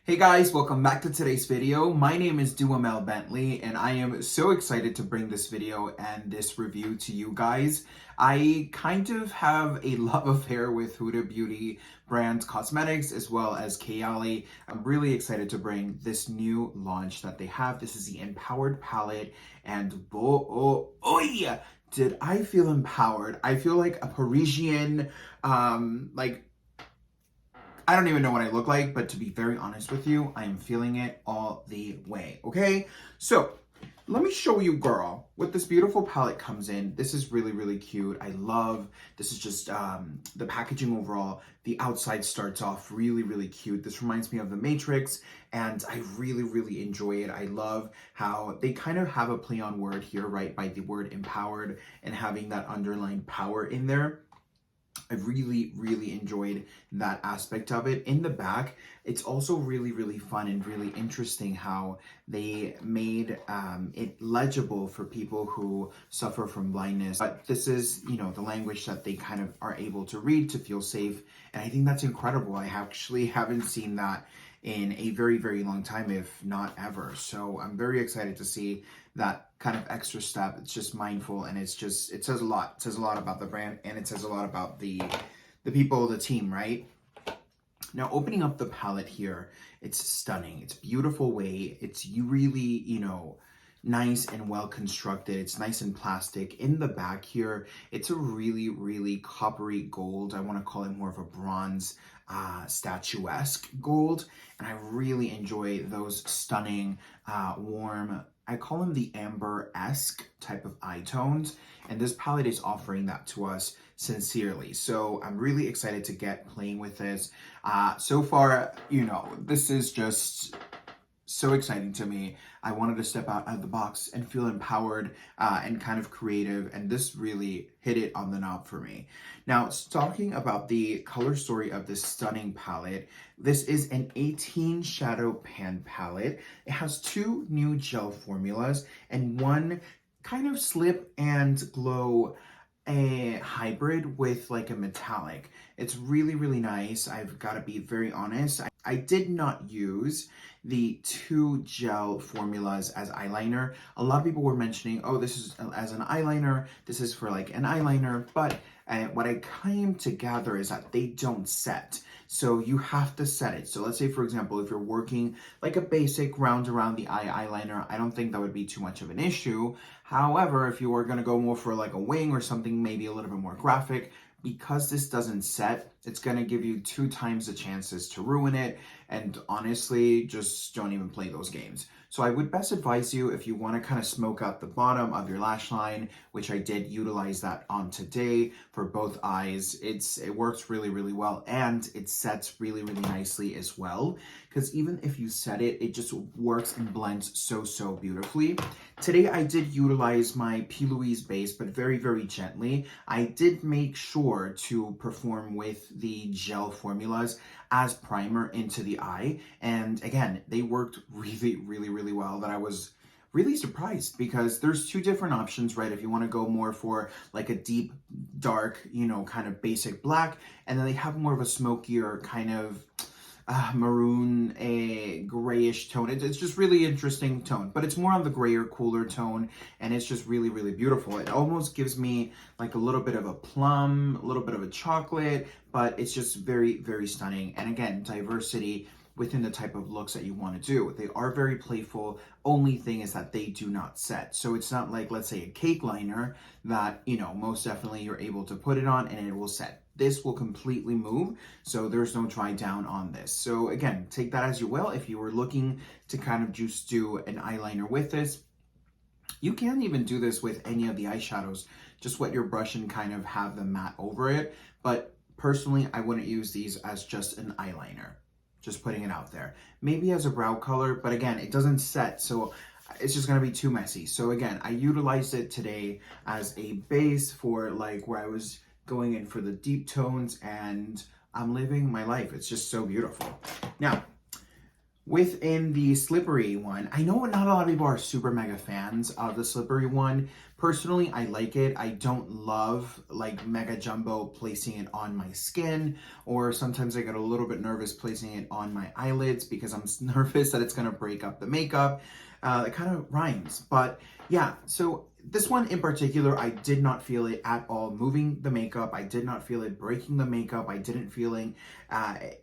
Hey guys, welcome back to today's video. My name is Duhamel Bentley and I am so excited to bring this video and this review to you guys. I kind of have a love affair with Huda Beauty brand cosmetics as well as Kayali. I'm really excited to bring this new launch that they have. This is the Empowered palette and yeah, did I feel empowered? I feel like a Parisian, I don't even know what I look like, but to be very honest with you, I am feeling it all the way, okay? So, let me show you, girl, what this beautiful palette comes in. This is really, really cute. I love, this is just the packaging overall. The outside starts off really, really cute. This reminds me of The Matrix, and I really, really enjoy it. I love how they kind of have a play on word here, right, by the word empowered and having that underlined power in there. I really, really enjoyed that aspect of it. In the back, it's also really, really fun and really interesting how they made it legible for people who suffer from blindness. But this is, the language that they kind of are able to read to feel safe. And I think that's incredible. I actually haven't seen that in a very, very long time, if not ever. So I'm very excited to see that kind of extra step. It's just mindful, and it says a lot. It says a lot about the brand, and it says a lot about the people, the team, right? Now, opening up the palette here, it's stunning. It's beautiful way. It's really, nice and well constructed. It's nice and plastic. In the back here, it's a really, really coppery gold. I want to call it more of a bronze statuesque gold. And I really enjoy those stunning, warm, I call them the amber-esque type of eye tones. And this palette is offering that to us sincerely. So I'm really excited to get playing with this. So far, this is just so exciting to me. I wanted to step out of the box and feel empowered and kind of creative, and this really hit it on the knob for me. Now, talking about the color story of this stunning palette, this is an 18 shadow pan palette. It has two new gel formulas and one kind of slip and glow, a hybrid with like a metallic. It's really, really nice. I've got to be very honest. I did not use the two gel formulas as eyeliner. A lot of people were mentioning, oh, this is as an eyeliner, this is for like an eyeliner, but what I came to gather is that they don't set. So you have to set it. So let's say, for example, if you're working like a basic round around the eye eyeliner, I don't think that would be too much of an issue. However, if you were going to go more for like a wing or something maybe a little bit more graphic, because this doesn't set, it's going to give you 2 times the chances to ruin it. And honestly, just don't even play those games. So I would best advise you, if you want to kind of smoke out the bottom of your lash line, which I did utilize that on today for both eyes. It works really, really well, and it sets really, really nicely as well. Because even if you set it, it just works and blends so, so beautifully. Today I did utilize my P. Louise base, but very, very gently. I did make sure to perform with the gel formulas as primer into the eye. And again, they worked really, really, really well, that I was really surprised, because there's 2 different options, right? If you want to go more for like a deep, dark, kind of basic black, and then they have more of a smokier kind of maroon, a grayish tone. It's just really interesting tone, but it's more on the grayer, cooler tone, and it's just really, really beautiful. It almost gives me like a little bit of a plum, a little bit of a chocolate, but it's just very, very stunning. And again, diversity within the type of looks that you want to do. They are very playful. Only thing is that they do not set. So it's not like, let's say, a cake liner that, most definitely you're able to put it on and it will set. This will completely move, so there's no dry down on this. So again, take that as you will. If you were looking to kind of just do an eyeliner with this, you can even do this with any of the eyeshadows. Just wet your brush and kind of have them matte over it. But personally, I wouldn't use these as just an eyeliner. Just putting it out there. Maybe as a brow color, but again, it doesn't set, so it's just gonna be too messy. So again, I utilized it today as a base for like where I was going in for the deep tones, and I'm living my life. It's just so beautiful. Now, Within the slippery one, I know not a lot of people are super mega fans of the slippery one. Personally, I like it. I don't love like mega jumbo placing it on my skin, or sometimes I get a little bit nervous placing it on my eyelids because I'm nervous that it's gonna break up the makeup. It kind of rhymes, but yeah, so this one in particular, I did not feel it at all moving the makeup. I did not feel it breaking the makeup. I didn't feeling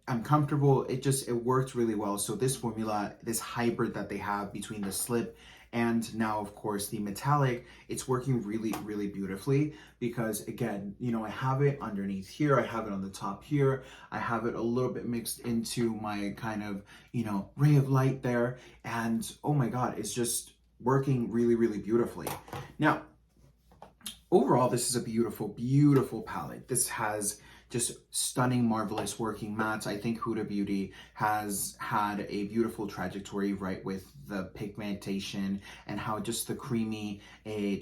uncomfortable. It worked really well. So this formula, this hybrid that they have between the slip and now of course the metallic, it's working really, really beautifully because again, you know, I have it underneath here, I have it on the top here, I have it a little bit mixed into my kind of, you know, ray of light there, and oh my God, it's just working really, really beautifully. Now, overall, this is a beautiful, beautiful palette. This has just stunning, marvelous working mattes. I think Huda Beauty has had a beautiful trajectory, right, with the pigmentation and how just the creamy,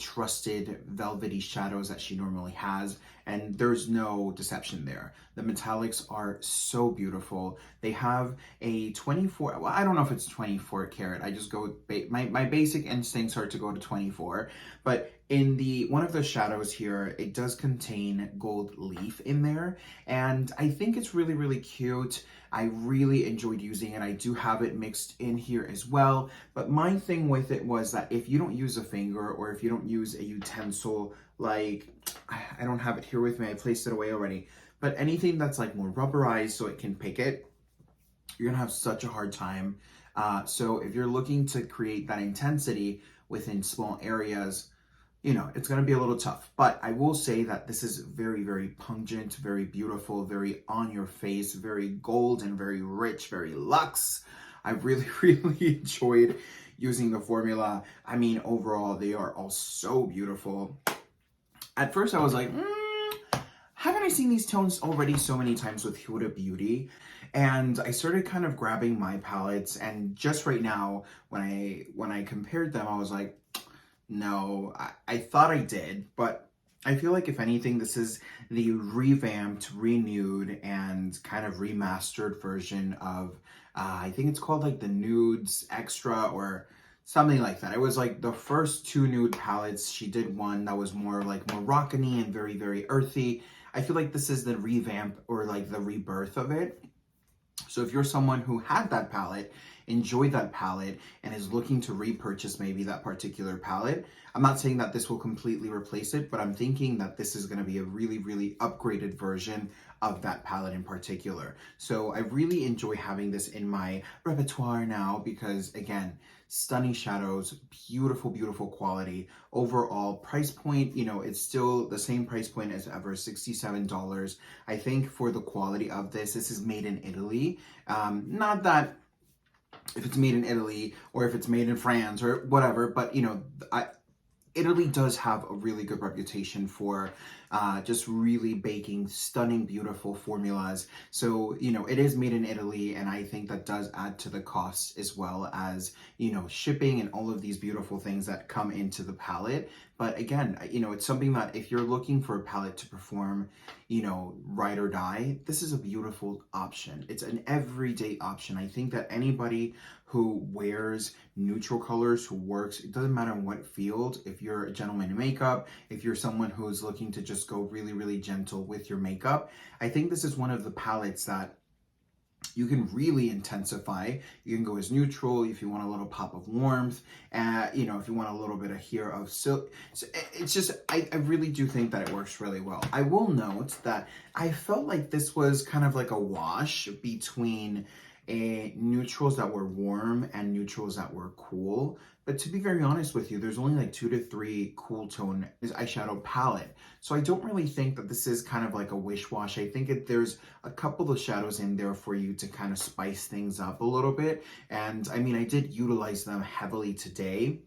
trusted, velvety shadows that she normally has. And there's no deception there. The metallics are so beautiful. They have a 24, well, I don't know if it's 24 karat. I just go, my basic instincts are to go to 24, but in the one of the shadows here, it does contain gold leaf in there, and I think it's really, really cute. I really enjoyed using it. I do have it mixed in here as well, but my thing with it was that if you don't use a finger or if you don't use a utensil, like, I don't have it here with me, I placed it away already, but anything that's like more rubberized so it can pick it, you're gonna have such a hard time. So if you're looking to create that intensity within small areas, you know, it's going to be a little tough. But I will say that this is very, very pungent, very beautiful, very on your face, very gold and very rich, very luxe. I really, really enjoyed using the formula. I mean, overall, they are all so beautiful. At first, I was like, haven't I seen these tones already so many times with Huda Beauty? And I started kind of grabbing my palettes, and just right now, when I compared them, I was like, no, I thought I did, but I feel like if anything, this is the revamped, renewed, and kind of remastered version of, I think it's called like the Nudes Extra or something like that. It was like the first two nude palettes. She did one that was more like Moroccan-y and very, very earthy. I feel like this is the revamp or like the rebirth of it. So if you're someone who had that palette, enjoyed that palette, and is looking to repurchase maybe that particular palette, I'm not saying that this will completely replace it, but I'm thinking that this is going to be a really, really upgraded version of that palette in particular. So I really enjoy having this in my repertoire now because, again, stunning shadows, beautiful, beautiful quality. Overall price point, you know, it's still the same price point as ever, $67. I think for the quality of this is made in Italy. Not that if it's made in Italy or if it's made in France or whatever, but you know, Italy does have a really good reputation for just really baking stunning, beautiful formulas. So, you know, it is made in Italy, and I think that does add to the costs as well as, you know, shipping and all of these beautiful things that come into the palette. But again, you know, it's something that if you're looking for a palette to perform, you know, ride or die, this is a beautiful option. It's an everyday option. I think that anybody who wears neutral colors, who works, it doesn't matter in what field, if you're a gentleman in makeup, if you're someone who's looking to just go really, really gentle with your makeup, I think this is one of the palettes that you can really intensify. You can go as neutral if you want a little pop of warmth, you know, if you want a little bit of here of silk. So it's just, I really do think that it works really well. I will note that I felt like this was kind of like a wash between neutrals that were warm and neutrals that were cool. But to be very honest with you, there's only like 2 to 3 cool tone eyeshadow palette. So I don't really think that this is kind of like a wish wash. I think there's a couple of shadows in there for you to kind of spice things up a little bit. And I mean, I did utilize them heavily today,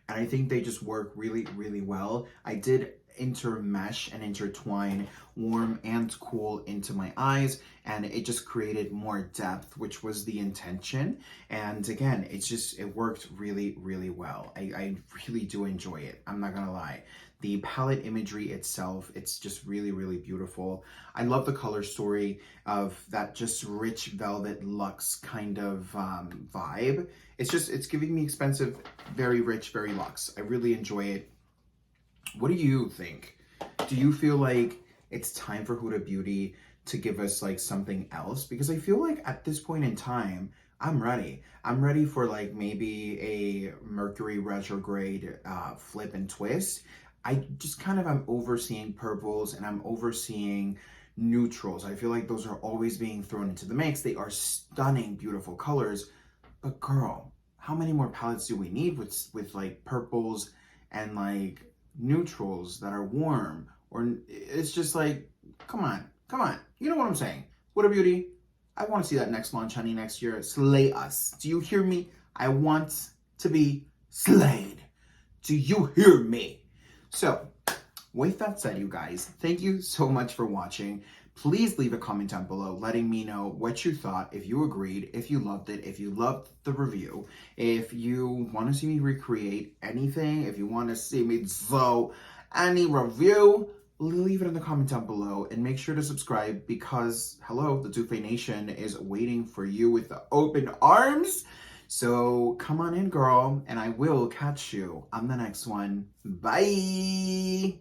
and I think they just work really, really well. I did intermesh and intertwine warm and cool into my eyes, and it just created more depth, which was the intention. And again, it worked really, really well. I really do enjoy it. I'm not gonna lie. The palette imagery itself, it's just really, really beautiful. I love the color story of that just rich velvet luxe kind of vibe. It's giving me expensive, very rich, very luxe. I really enjoy it. What do you think? Do you feel like it's time for Huda Beauty to give us like something else? Because I feel like at this point in time, I'm ready. I'm ready for like maybe a Mercury retrograde flip and twist. I just kind of am overseeing purples and I'm overseeing neutrals. I feel like those are always being thrown into the mix. They are stunning, beautiful colors. But girl, how many more palettes do we need with like purples and like neutrals that are warm? Or it's just like, come on, come on. You know what I'm saying? Huda Beauty, I want to see that next launch, honey, next year. Slay us. Do you hear me? I want to be slayed. Do you hear me? So, with that said, you guys, thank you so much for watching. Please leave a comment down below letting me know what you thought, if you agreed, if you loved it, if you loved the review, if you want to see me recreate anything, if you want to see me do any review, leave it in the comment down below and make sure to subscribe because, hello, the Tufe Nation is waiting for you with the open arms. So come on in, girl, and I will catch you on the next one. Bye!